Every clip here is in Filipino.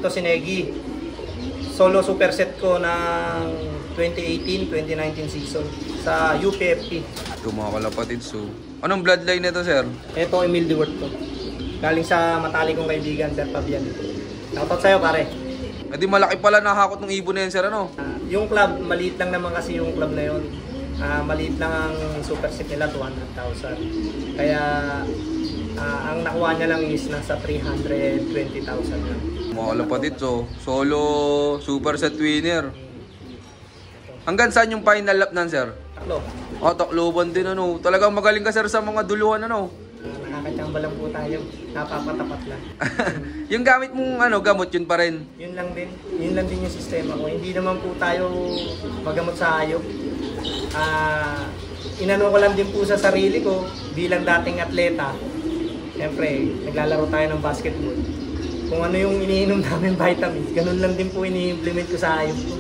Tosinegi. Solo superset ko ng 2018-2019 season sa UPFP. Ito mga kalapatid, so anong bloodline nito, sir? Ito, Emil Dewart to. Galing sa matalik kong kaibigan, Sir Fabian. Shoutout sa'yo, pare. Eh di malaki pala nakakot ng ibon na yan, sir, ano? Yung club, maliit lang naman kasi yung club na yun. Maliit lang ang superset nila, 200,000. Kaya ang nakuha niya lang is nasa 320,000 lang. Mga kalapatid, so solo superset winner. Hanggang saan yung final lap nan, sir? Taklo. Takloban din, ano? Talagang magaling ka, sir, sa mga duluhan, ano? Nakakatsamba lang po tayo. Napapatapat lang. Yung gamit mong gamot, yun pa rin. Yun lang din. Yun lang din yung sistema ko. Hindi naman po tayo magamot sa hayop. Inano ko lang din po sa sarili ko bilang dating atleta. Siyempre, naglalaro tayo ng basketball. Kung ano yung iniinom namin vitamins, ganun lang din po ini-implement ko sa hayop ko.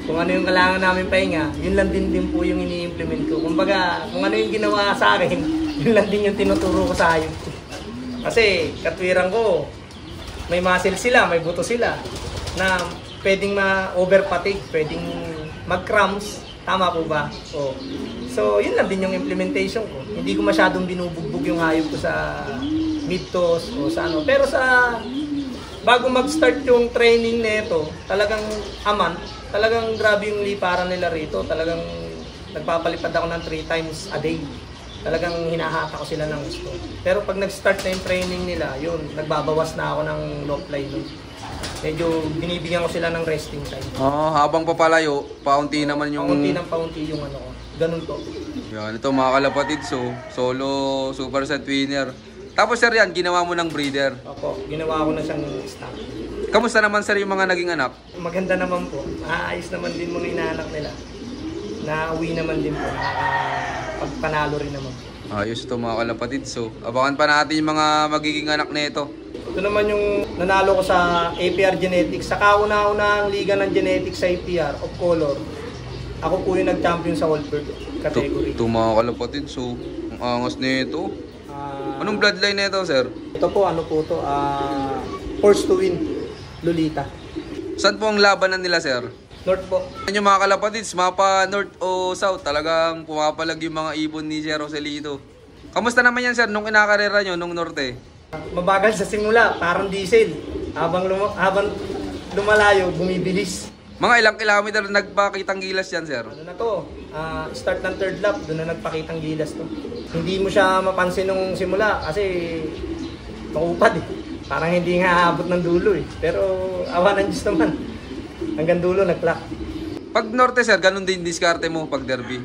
Kung ano yung kailangan namin pahinga, yun lang din po yung ini-implement ko. Kumbaga, kung ano yung ginawa sa akin, yun lang din yung tinuturo ko sa hayop ko. Kasi, katwiran ko, may muscle sila, may buto sila, na pwedeng ma-overfatigue, pwedeng mag-cramps. Tama po ba? So, yun lang din yung implementation ko. Hindi ko masyadong binubugbog yung hayop ko sa mid-toss o sa ano. Pero bago mag-start yung training nito, talagang talagang grabe yung liparan nila rito. Talagang nagpapalipad ako ng 3 times a day. Talagang hinahata ko sila ng gusto. Pero pag nag-start na yung training nila, yun, nagbabawas na ako ng low fly nun. Medyo binibigyan ko sila ng resting time. Habang papalayo, paunti naman yung... Paunti yung ano ko. Ganun to. Yan, ito mga kalapatid, so solo superset winner. Tapos sir yan, ginawa mo ng breeder. Opo, ginawa ko na siyang stock. Kamusta naman sir yung mga naging anak? Maganda naman po. Ayos naman din mga inaanak nila. Nauwi naman din po. Pagpanalo rin naman. Ayos ito mga kalapatid. So, abangan pa natin yung mga magiging anak nito. Ito naman yung nanalo ko sa APR Genetics. Sa kauna-una ang liga ng genetics sa APR of color. Ako po yung nag-champion sa Wolfbird category. Ito mga kalapatid. So, ang angas nito. Anong bloodline nito, sir? Ito po, ano po ito? Force to win. Lolita. Saan po ang labanan nila, sir? North po. Yung mga kalapatids, mapa north o south, talagang pumapalag yung mga ibon ni Sir Joselito. Kamusta naman yan, sir, nung kinakarera nyo, nung norte? Mabagal sa simula, parang diesel. Habang lumalayo, bumibilis. Mga ilang kilometer nagpakitang gilas yan, sir? Ano na to? Start ng third lap, doon na nagpakitang gilas to. Hindi mo siya mapansin nung simula kasi makupad eh. Parang hindi nga aabot ng dulo eh. Pero awa ng Diyos naman. Hanggang dulo nag-clock. Pag norte, sir, ganun din diskarte mo pag derby?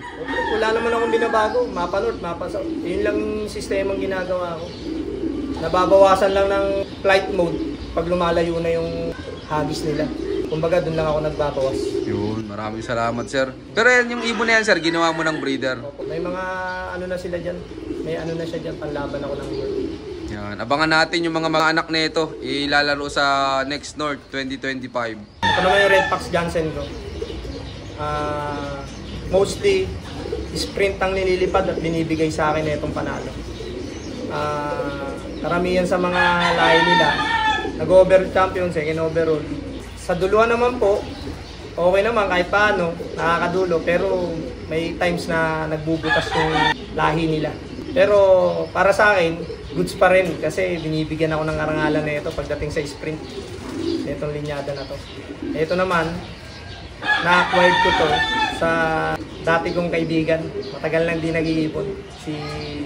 Wala naman akong binabago. Mapa north, mapa south. Yun lang sistemang ginagawa ko. Nababawasan lang ng flight mode pag lumalayo na yung hagis nila. Kumbaga, doon lang ako nagbabawas. Yun, maraming salamat, sir. Pero yan, yung ibon na yan, sir, ginawa mo ng breeder? May mga ano na sila dyan. May ano na siya dyan, panlaban ako ng world. Yan, abangan natin yung mga anak nito ilalaro sa Next North 2025. Ito naman yung Red Fox Johnson ko. Mostly, sprint ang nililipad at binibigay sa akin na itong panalo. Karamihan sa mga lahi nila, nag-over champion, second overall. Sa duluan naman po, okay naman kahit paano, nakakadulo. Pero may times na nagbubutas yung lahi nila. Pero para sa akin, goods pa rin kasi binibigyan ako ng karangalan na ito pagdating sa sprint. Itong linyada na to. Ito naman, na-acquired ko to sa dati kong kaibigan. Matagal lang din nag-iipon. Si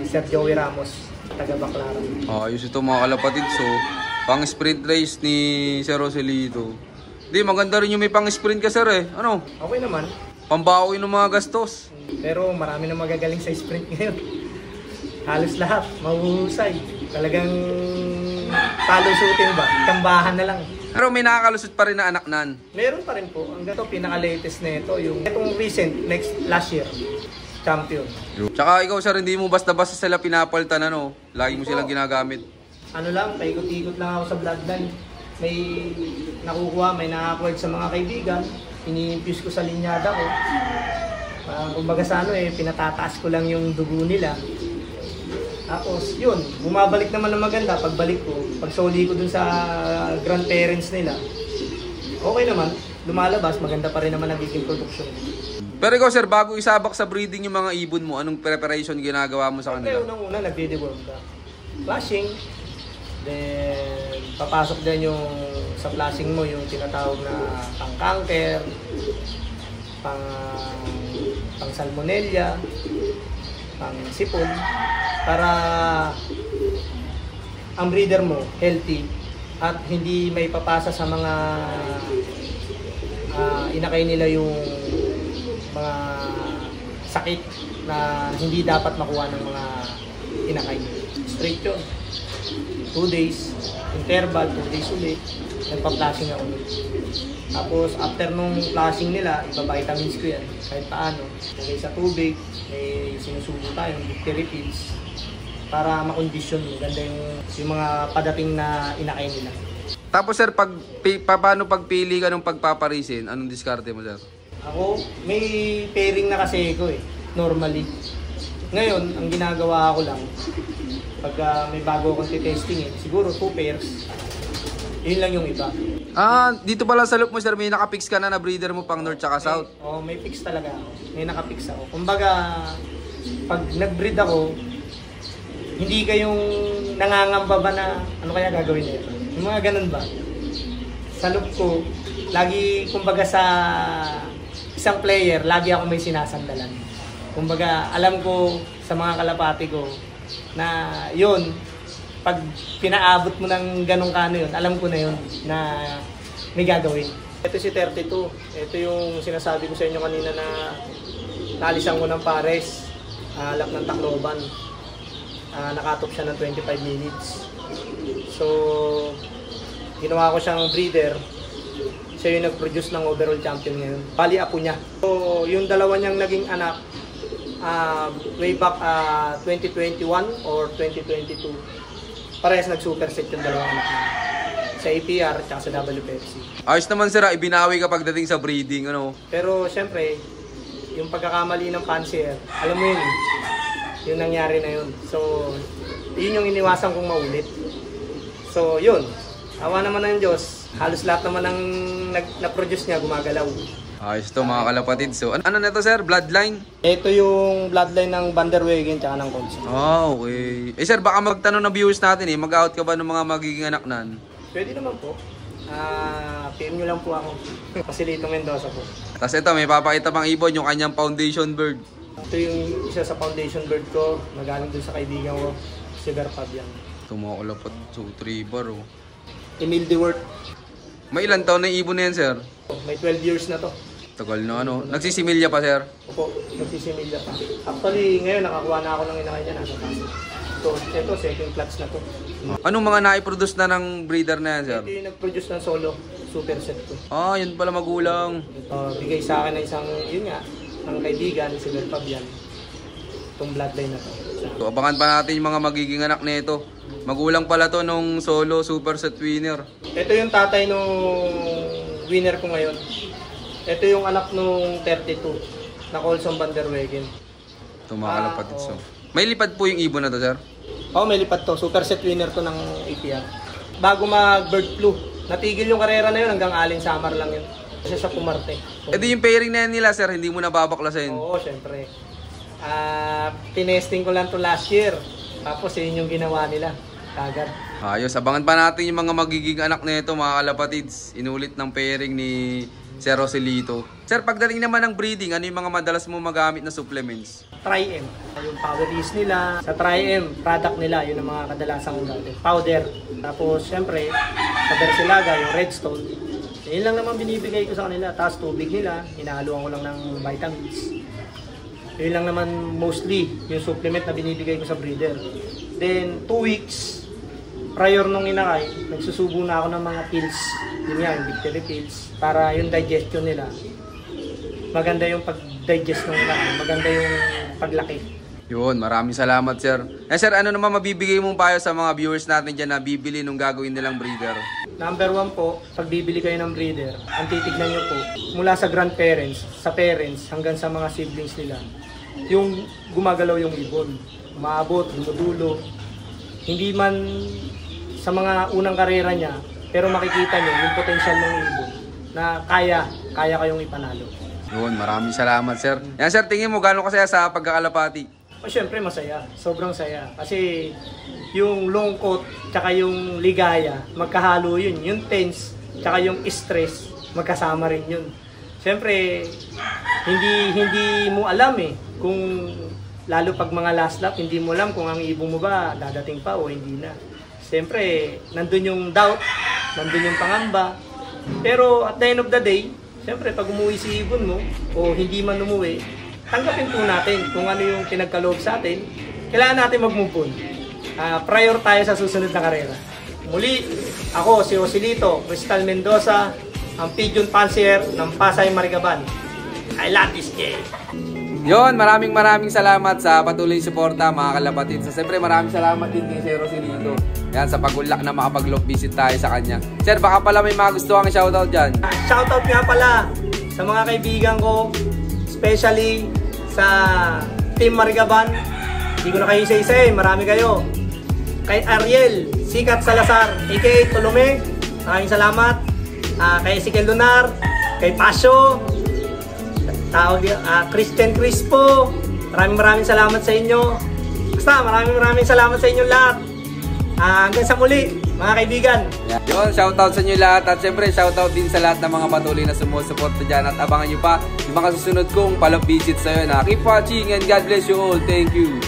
Sir Joey Ramos, taga Baclaran. Ayos ito mga kalapatid. So, pang sprint race ni Sir Joselito. Di, maganda rin yung may pang sprint ka, sir eh. Ano? Okay naman. Pambawi ng mga gastos. Pero marami na magagaling sa sprint ngayon. Halos lahat, mahuhusay. Talagang palusutin ba? Kambahan na lang. Pero may nakakalusot pa rin na anak nan. Meron pa rin po. Hanggang ito, pinaka-latest na ito. Itong recent, last year, champion. Tsaka ikaw, sir, hindi mo basta-basta sila pinapalitan, ano? Lagi mo silang ginagamit. Ano lang, paikot-ikot lang ako sa bloodline. May nakukuha, may nakakuha sa mga kaibigan. Ini-infuse ko sa linyada ko. Kumbaga sa ano eh, pinatataas ko lang yung dugo nila. Tapos yun, bumabalik naman ng maganda pagbalik ko. Pag soli ko dun sa grandparents nila, Okay naman, lumalabas, maganda pa rin naman nagiging production. Pero ikaw sir, bago isabak sa breeding yung mga ibon mo, anong preparation ginagawa mo sa kanila? Unang-una, nagde-deworm ka. Flashing, then papasok din yung sa flashing mo yung tinatawag na pang-canker, pang-salmonella, pang-sipon, para ang breeder mo healthy at hindi may papasa sa mga inakay nila yung mga sakit na hindi dapat makuha ng mga inakay. Straight yun. 2 days, interval, 2 days ulit, nagpa-flashing ako ulit. Tapos after nung flashing nila, ipa-vitamins ko yan kahit paano. Okay, sa tubig, may sinusubo tayo, bacteria pills, para makondisyon maganda yung mga padating na inakay nila. Tapos sir, paano pagpili ka ng pagpaparisin? Anong diskarte mo sir? Ako, may pairing na kasi ko normally. Ngayon, ang ginagawa ko lang, pag may bago akong testing siguro 2 pairs, yun lang yung iba. Dito pala sa loop mo sir, may nakapix ka na na breeder mo pang North tsaka South? May fix talaga ako. May nakapix ako. Kumbaga, pag nag-breed ako, hindi kayong nangangamba ba na ano kaya gagawin nito? Yung mga ganun ba? Sa loop ko, lagi, kumbaga sa isang player, lagi ako may sinasandalan. Kumbaga, alam ko sa mga kalapati ko na yun, pag pinaabot mo ng ganong kano yun, alam ko na yun na may gagawin. Ito si 32. Ito yung sinasabi ko sa inyo kanina na naalisan ko ng pares, lap ng Tacloban. Nakatop siya ng 25 minutes. So, ginawa ko siyang breeder. Siya yung nag-produce ng overall champion ngayon. Bali apo niya. So, yung dalawa niyang naging anak, way back 2021 or 2022, parehas nag-superset yung dalawang anak niya. Sa APR at sa WPFC. Ayos naman sir, ibinawi ka pagdating sa breeding, ano? Pero syempre, yung pagkakamali ng pansier, alam mo yun, yung nangyari na yun. So, yun yung iniwasan kong maulit. So, yun. Awa naman ng Diyos. Halos lahat naman ng na-produce niya gumagalaw. Ayos to mga kalapatid. So, ano na to sir? Bloodline? Ito yung bloodline ng Van der Wegen tsaka ng Colson. Okay. Sir, baka magtanong na viewers natin mag-out ka ba ng mga magiging anak nan? Pwede naman po. PM nyo lang po ako. Pasilito Mendoza po. Tapos ito, may papakita pang ibon yung kanyang foundation bird. Ito yung isa sa foundation bird ko. Nagaling dun sa kaibigan ko, si Fabian. Ito mga kalapad. So, 3 bar oh. Emil DeWort. May ilang taon na yung ibon na yan sir? May 12 years na to. Tagal na ano. Nagsisimilya pa sir? Opo, nagsisimilya pa. Actually, ngayon nakakuha na ako ng inakay niya nasa taas. So, ito, second clutch na to. Anong mga naiproduce na ng breeder na yan sir? Ito yung nag-produce ng solo super set ko. Yun pala magulang. Ito, bigay sa akin ng isang, yun nga, ng kaibigan, si Fabian. Itong bloodline na to. So, abangan pa natin yung mga magiging anak nito. Magulang pala to nung solo super set winner. Ito yung tatay nung winner ko ngayon. Ito yung anak nung 32 na Colson Van der Wegen. Ito mga kalapatid. So, may lipad po yung ibon na to sir? May lipad to. Super set winner to ng APR. Bago mag-bird flu, natigil yung karera na yun hanggang Alin Summer lang yun. Kasi siya pumarte. So, di yung pairing na yan nila sir, hindi mo na babaklasin? Oo, syempre. Tinesting ko lang to last year. Tapos yun yung ginawa nila. Kagad. Ayos, abangan pa natin yung mga magiging anak nito mga kalapatids. Inulit ng pairing ni Sir Roselito. Sir, pagdating naman ng breeding, ano yung mga madalas mo magamit na supplements? Tri-M. Yung powder yeast nila. Sa Tri-M, product nila, yun ang mga kadalasang gamit. Powder. Tapos, syempre, sa Versilaga, yung Redstone. Yun lang naman binibigay ko sa kanila. Tapos tubig nila, hinahaluan ko lang ng vitamins. Yun lang naman mostly yung supplement na binibigay ko sa breeder. Then, 2 weeks prior nung inakay, nagsusubo na ako ng mga pills. Yun nga, yung bacteria pills. Para yung digestion nila, maganda yung pag-digest ng inakay. Maganda yung paglaki. Yun, maraming salamat sir. Sir, ano naman mabibigay mong payo sa mga viewers natin dyan na bibili nung gagawin nilang breeder? Number 1 po, pag bibili kayo ng breeder, ang titignan nyo po, mula sa grandparents, sa parents, hanggang sa mga siblings nila, yung gumagalaw yung ibon. Umaabot, dumudulo. Hindi man sa mga unang karera niya, pero makikita nyo yung potensyal ng ibon. na kaya kayong ipanalo. Yun, maraming salamat, sir. Yan, sir, tingin mo gano'ng kasaya sa pagkakalapati? O syempre masaya, sobrang saya. Kasi yung lungkot tsaka yung ligaya, magkahalo yun. Yung tense tsaka yung stress, magkasama rin yun. Syempre, hindi mo alam kung lalo pag mga last lap, hindi mo alam kung ang ibong mo ba dadating pa o hindi na. Syempre, nandun yung doubt, nandun yung pangamba. Pero at the end of the day, syempre pag umuwi si ibon mo o hindi man umuwi, tanggapin po natin kung ano yung pinagkaloob sa atin. Kailangan natin mag-move on. Prior tayo sa susunod na karera. Muli, ako si Joselito Crystal Mendoza, ang Pigeon Fancier ng Pasay Maricaban. I love this game. Yon, maraming salamat sa patuloy suporta mga kalapatid. So, siyempre maraming salamat din kay Sir Joselito. Yan, sa pagulak na makapag-loop visit tayo sa kanya. Sir, baka pala may mga gusto kang shoutout dyan. Shoutout nga pala sa mga kaibigan ko, especially sa Team Maricaban. Hindi ko na kayo isa-isa marami kayo. Kay Ariel Sikat Salazar, a.k.a. Tolome, maraming salamat. Kay Ezekiel Lunar, kay Pasio, Christian Crispo, maraming salamat sa inyo. Basta maraming salamat sa inyo lahat. Hanggang sa muli, mga kaibigan. Yun, shoutout sa inyo lahat. At syempre, shoutout din sa lahat ng mga patuloy na sumusuporta dyan. At abangan nyo pa yung mga susunod kong palop visit sa'yo na keep watching and God bless you all. Thank you.